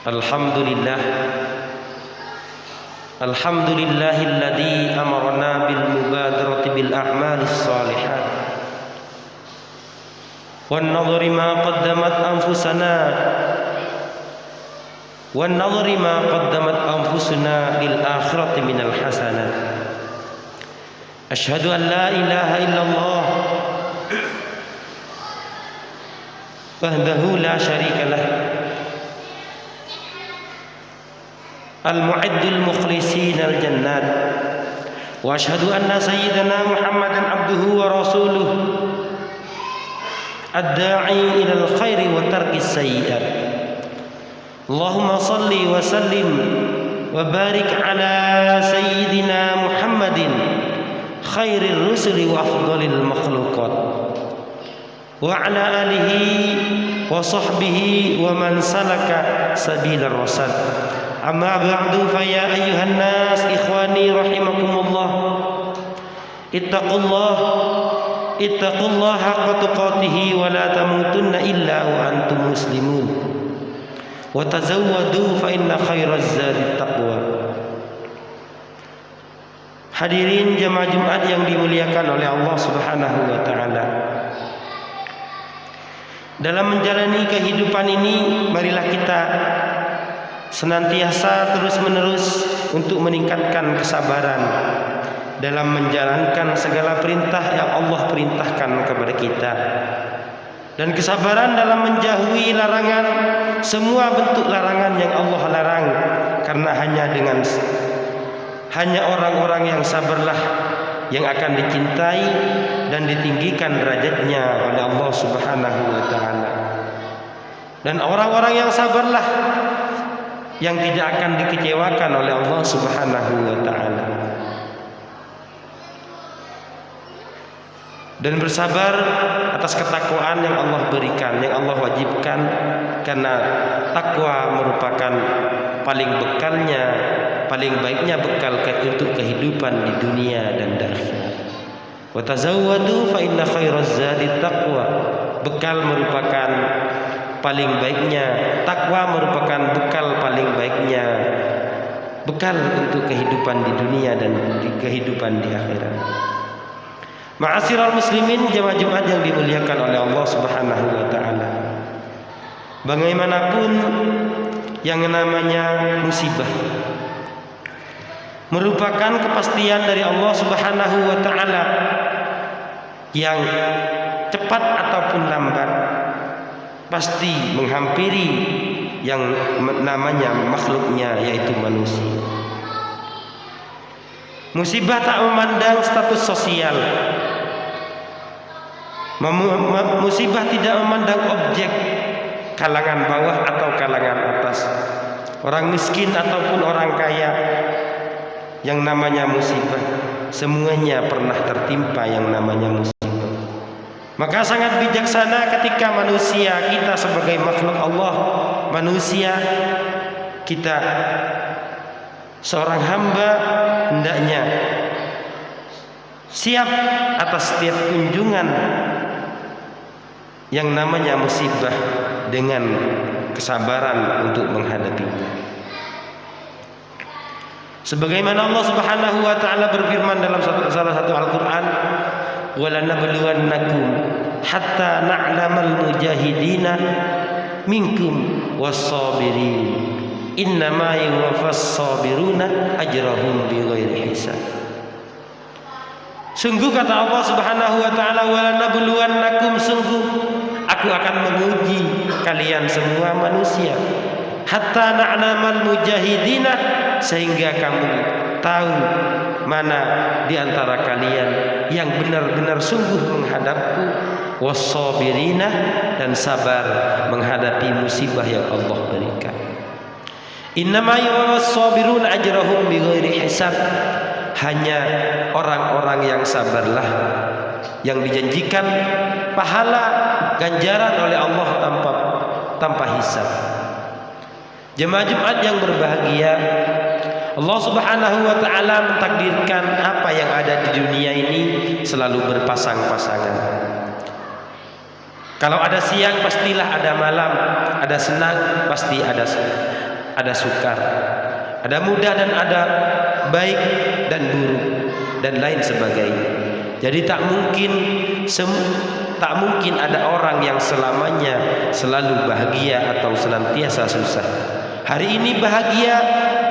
Alhamdulillah, alhamdulillahilladzi amarna bil mubadarati bil a'malis shalihat wan nadhri ma qaddamat anfusana lil akhirati minal hasanat. Asyhadu an la ilaha illallah wahdahu la syarika lah, al-mu'iddul mukhlisin al-jannat, wa asyhadu anna sayyidana Muhammadan abduhu wa rasuluh ad-da'i ila al-khairi wa tarkis sayyi'at. Allahumma salli wa sallim wa barik ala sayyidina Muhammadin khairil rusuli wa afdalil makhluqat wa ala alihi wa sahbihi wa man salaka sabilar rasyad. Amma ba'du, fa ya ayyuhan nas ikhwani rahimakumullah, ittaqullah haqqa tuqatih wa la tamutunna illa wa antum muslimun, wa tazawwadu fa inna khairaz zadi taqwa. Hadirin jemaah Jumat yang dimuliakan oleh Allah Subhanahu wa taala, dalam menjalani kehidupan ini marilah kita senantiasa terus-menerus untuk meningkatkan kesabaran dalam menjalankan segala perintah yang Allah perintahkan kepada kita, dan kesabaran dalam menjauhi larangan, semua bentuk larangan yang Allah larang, karena hanya orang-orang yang sabarlah yang akan dicintai dan ditinggikan derajatnya oleh Allah Subhanahu wa taala. Dan orang-orang yang sabarlah yang tidak akan dikecewakan oleh Allah Subhanahu wa taala. Dan bersabar atas ketakwaan yang Allah berikan, yang Allah wajibkan, karena takwa merupakan paling baiknya bekal untuk kehidupan di dunia dan di akhirat. Wa tazawwadu fa inna khairaz zadi taqwa. Bekal merupakan paling baiknya, takwa merupakan bekal paling baiknya, bekal untuk kehidupan di dunia dan di kehidupan di akhirat. Ma'asyiral muslimin, jemaah Jumat yang dimuliakan oleh Allah Subhanahu wa taala, bagaimanapun yang namanya musibah merupakan kepastian dari Allah Subhanahu wa taala yang cepat ataupun lambat pasti menghampiri yang namanya makhluknya, yaitu manusia. Musibah tak memandang status sosial, musibah tidak memandang objek, kalangan bawah atau kalangan atas, orang miskin ataupun orang kaya. Yang namanya musibah, semuanya pernah tertimpa yang namanya musibah. Maka sangat bijaksana ketika manusia, kita sebagai makhluk Allah, manusia, kita seorang hamba, hendaknya siap atas setiap kunjungan yang namanya musibah dengan kesabaran untuk menghadapinya. Sebagaimana Allah Subhanahu wa taala berfirman dalam salah satu Al-Qur'an, "Walanabluwannakum hatta na'lamal mujahidina minkum was-sabirin. Innama yuwaffas sabiruna ajrahum bighairi hisab." Sungguh kata Allah Subhanahu wa taala, "Walanabluwannakum, sungguh aku akan menguji kalian semua manusia, hatta na'lamal mujahidina, sehingga kamu tahu mana di antara kalian yang benar-benar sungguh menghadapku, was-sabirina, dan sabar menghadapi musibah yang Allah berikan. Innama yuwaffas sabiruna ajrahum bighairi hisab." Hanya orang-orang yang sabarlah yang dijanjikan pahala ganjaran oleh Allah tanpa hisab. Jemaah Jumat yang berbahagia, Allah Subhanahu wa taala mentakdirkan apa yang ada di dunia ini selalu berpasang-pasangan. Kalau ada siang pastilah ada malam, ada senang pasti ada ada sukar, ada mudah dan ada baik dan buruk dan lain sebagainya. Jadi tak mungkin ada orang yang selamanya selalu bahagia atau senantiasa susah. Hari ini bahagia,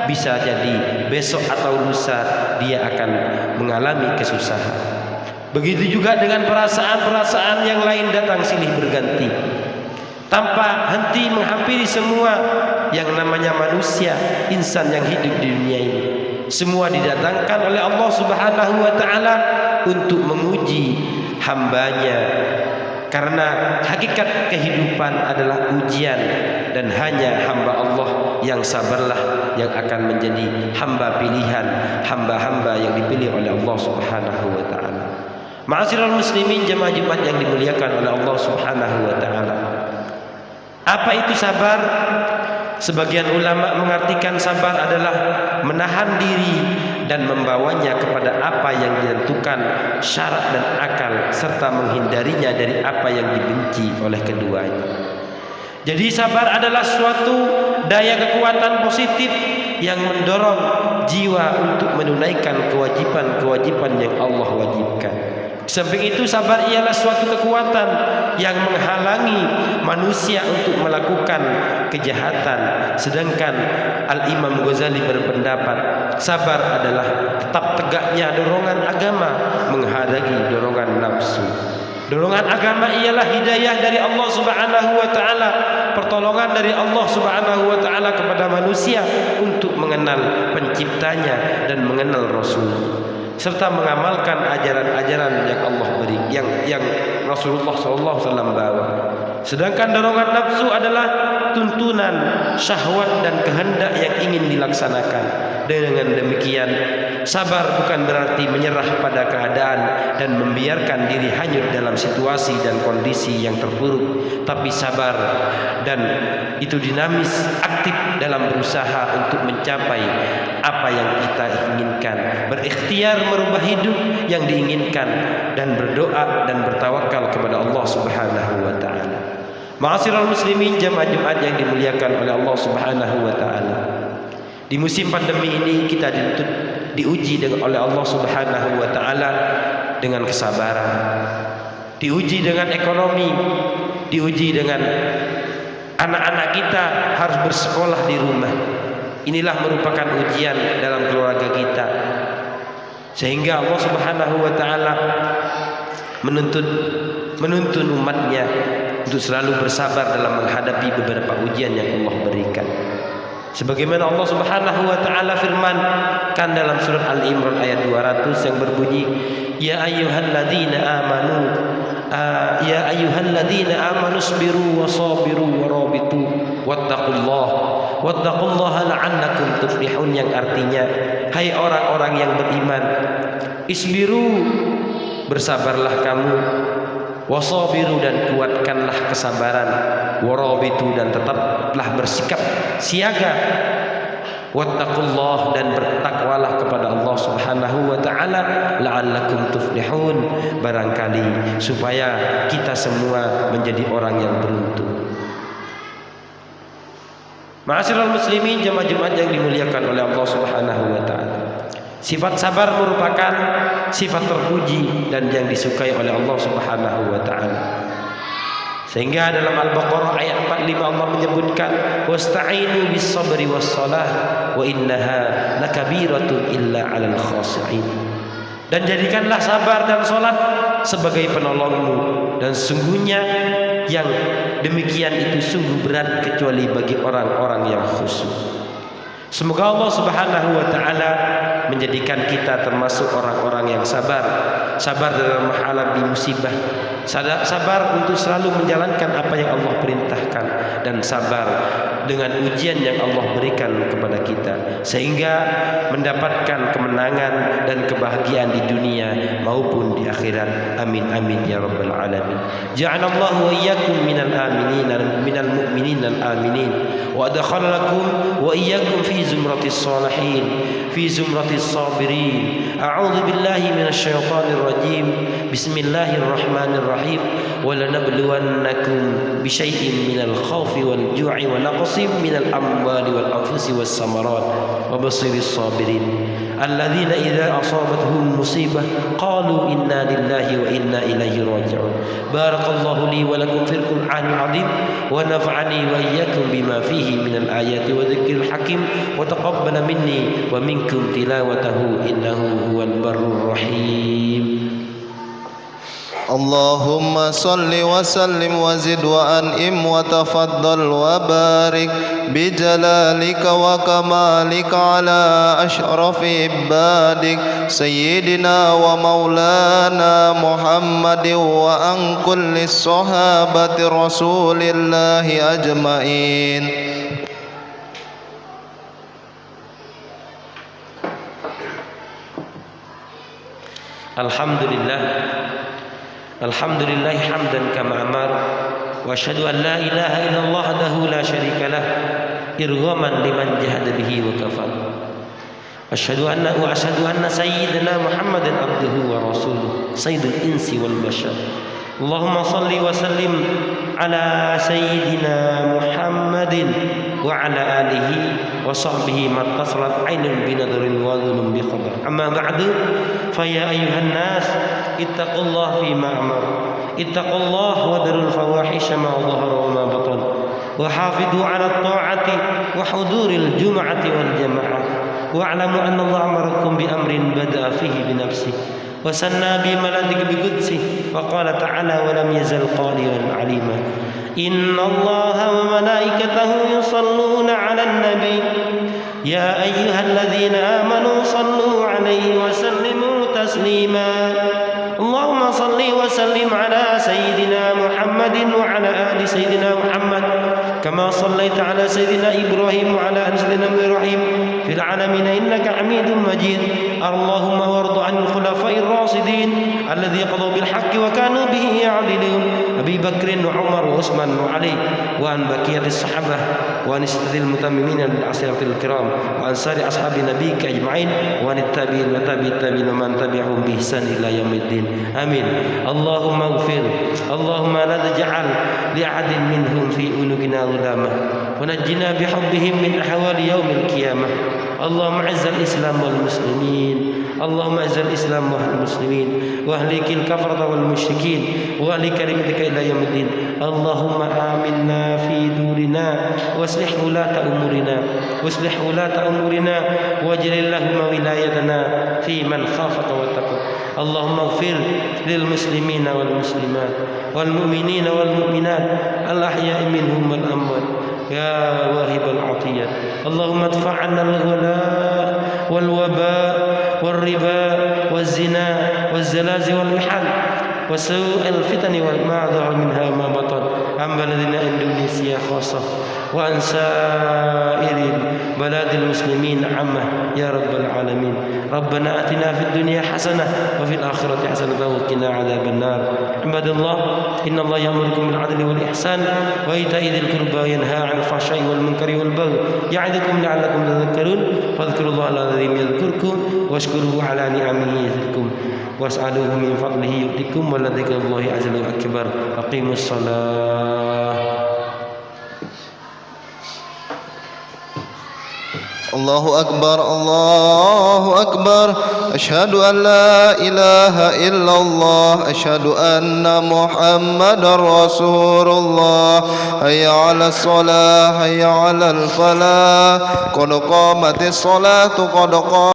bisa jadi besok atau lusa dia akan mengalami kesusahan. Begitu juga dengan perasaan-perasaan yang lain datang silih berganti, tanpa henti menghampiri semua yang namanya manusia, insan yang hidup di dunia ini. Semua didatangkan oleh Allah Subhanahu wa taala untuk menguji hambanya. Karena hakikat kehidupan adalah ujian, dan hanya hamba Allah yang sabarlah yang akan menjadi hamba pilihan, hamba-hamba yang dipilih oleh Allah Subhanahu wa taala. Ma'asyiral muslimin, jemaah Jumat yang dimuliakan oleh Allah Subhanahu wa taala. Apa itu sabar? Sebagian ulama mengartikan sabar adalah menahan diri dan membawanya kepada apa yang ditentukan syarat dan akal, serta menghindarinya dari apa yang dibenci oleh keduanya. Jadi sabar adalah suatu daya kekuatan positif yang mendorong jiwa untuk menunaikan kewajiban-kewajiban yang Allah wajibkan. Samping itu, sabar ialah suatu kekuatan yang menghalangi manusia untuk melakukan kejahatan. Sedangkan Al-Imam Ghazali berpendapat sabar adalah tetap tegaknya dorongan agama menghadapi dorongan nafsu. Dorongan agama ialah hidayah dari Allah Subhanahu wa taala, pertolongan dari Allah Subhanahu wa taala kepada manusia untuk mengenal penciptanya dan mengenal Rasul, serta mengamalkan ajaran-ajaran yang Allah beri, yang Rasulullah SAW bawa. Sedangkan dorongan nafsu adalah tuntunan syahwat dan kehendak yang ingin dilaksanakan. Dengan demikian, sabar bukan berarti menyerah pada keadaan dan membiarkan diri hanyut dalam situasi dan kondisi yang terpuruk, tapi sabar dan itu dinamis, aktif dalam berusaha untuk mencapai apa yang kita inginkan, berikhtiar merubah hidup yang diinginkan, dan berdoa dan bertawakal kepada Allah Subhanahu wa taala. Ma'asyiral muslimin, jemaah Jumat yang dimuliakan oleh Allah Subhanahu wa taala. Di musim pandemi ini kita diuji oleh Allah Subhanahu wa taala dengan kesabaran. Diuji dengan ekonomi, diuji dengan anak-anak kita harus bersekolah di rumah. Inilah merupakan ujian dalam keluarga kita. Sehingga Allah Subhanahu wa taala menuntun umatnya untuk selalu bersabar dalam menghadapi beberapa ujian yang Allah berikan. Sebagaimana Allah Subhanahu wa taala firmankan dalam surat Al-Imran ayat 200 yang berbunyi, Ya ayyuhalladzina amanu isbiru wa sabiru wa rabitu wattaqullaha la'allakum tuflihun, yang artinya, hai orang-orang yang beriman, isbiru, bersabarlah kamu, wasabiru, dan kuatkanlah kesabaran, warabitu, dan tetaplah bersikap siaga, wattaqullah, dan bertakwalah kepada Allah Subhanahu wa taala, la'allakum tuflihun, barangkali supaya kita semua menjadi orang yang beruntung. Ma'asyiral muslimin, jemaah Jumat yang dimuliakan oleh Allah Subhanahu wa taala. Sifat sabar merupakan sifat terpuji dan yang disukai oleh Allah Subhanahu wa taala. Sehingga dalam Al-Baqarah ayat 45 Allah menyebutkan, wasta'inu bis-sabri was-shalah wa innaha lakabiratun illa 'alal khashi'in. Dan jadikanlah sabar dan salat sebagai penolongmu, dan sungguhnya yang demikian itu sungguh berat kecuali bagi orang-orang yang khusyuk. Semoga Allah Subhanahu wa taala menjadikan kita termasuk orang-orang yang sabar dalam menghadapi musibah, sabar untuk selalu menjalankan apa yang Allah perintahkan, dan sabar dengan ujian yang Allah berikan kepada kita, sehingga mendapatkan kemenangan dan kebahagiaan di dunia maupun di akhirat. Amin amin ya rabbal alamin. Ja'alallahu wa iyyakum minal mu'minin al-aminin, wa adkhalakum wa iyyakum fi zumratis salihin, fi zumratis sabirin. A'udzu billahi minasy syaithanir rajim. Bismillahirrahmanirrahim. rahim wa lanabluwannakum bisyai'in minal khawfi wal ju'i wa naqsin minal amwali wal anfusi was samarat wa basiris sabirin alladzina idza asabatuhum musibah qalu inna lillahi wa inna ilaihi raji'un. Barakallahu li wa lakum fil Qur'anil 'azim wa nafa'ani wa iyyakum bima fihi minal ayati wa dzikril hakim wa taqabbala minni wa minkum tilawatahu innahu huwal barrur rahim. اللهم صل وسلم وزد وأنعم وتفضل وبارك بجلالك وكمالك على أشرف عبادك سيدنا ومولانا محمد وعن كل الصحابة رسول الله أجمعين. Alhamdulillah hamdan kama amar wa asyhadu an la ilaha illallah wahdahu la syarika lah irghaman liman jahada bihi wa kafar. Asyhadu anna sayyidina Muhammadan abduhu wa rasuluh sayyidul insi wal bashar. Allahumma salli wa sallim ala sayyidina Muhammadin wa ala alihi wa sahbihi mattasalat aynun binadrin wa dhulum bi khabar. Amma ba'du fa ya ayyuhan nas ittaqullaha fima amar ittaqullaha wa darul fawahisha ma dhahara wa ma batan wa hafidhu ala ta'ati wa huduril jum'ati wal jama'ah wa'lamu anna Allah amarakum bi amrin bada'a fihi bi nafsihi وسنى بملائكته بقدسه وقال تعالى ولم يزل قائلا عليما إن الله وملائكته يصلون على النبي يا أيها الذين آمنوا صلوا عليه وسلموا تسليما اللهم صل وسلم على سيدنا محمد وعلى آل سيدنا محمد كما صليت على سيدنا إبراهيم وعلى آل سيدنا إبراهيم في العالمين إنك حميد مجيد. اللهم وارض عن الخلفاء الراشدين الذين قضوا بالحق وكانوا به يعدلون أبي بكر وعمر وعثمان وعلي وعن بقية الصحابة وعن السادة المتممين العشرة الكرام وعن سائر أصحاب نبيك أجمعين وعن التابعين وتابع التابعين ومن تبعهم بإحسان إلى يوم الدين آمين. اللهم اغفر اللهم لا تجعل لأحد منهم في عنقنا ظلامة ونجنا بحبهم من أحوال يوم القيامة. اللهم أعز الإسلام والمسلمين اللهم أعز الإسلام والمسلمين واهلك الكفرة والمشركين واهل كلمتك إلى يوم الدين. اللهم آمنا في دورنا واصلح ولاة أمورنا واجعل اللهم ولايتنا في من خافك واتقاك. اللهم اغفر للمسلمين والمسلمات والمؤمنين والمؤمنات الأحياء منهم والأموات يا واهب العطية. اللهم ادفع عنا الغلاء والوباء والربا والزنا والزلازل والمحن وسوء الفتن وما ظهر منها وما بطن عن بلدنا إندونيسيا خاصة وعن سائر بلاد المسلمين عامة يا رب العالمين. ربنا آتنا في الدنيا حسنة وفي الآخرة حسنة وقنا عذاب النار. عباد الله إن الله يأمركم بالعدل والإحسان وإيتاء ذي القربى وينهى عن الفحشاء والمنكر والبغي يعظكم لعلكم تذكرون فاذكروا الله العظيم يذكركم واشكروه على نعمه يزدكم واسألوه من فضله يؤتكم ولذكر الله عز وجل أكبر. أقيموا الصلاة. الله أكبر الله أكبر أشهد أن لا إله إلا الله أشهد أن محمد رسول الله حي على الصلاة حي على الفلاح قد قامت الصلاة قد قامت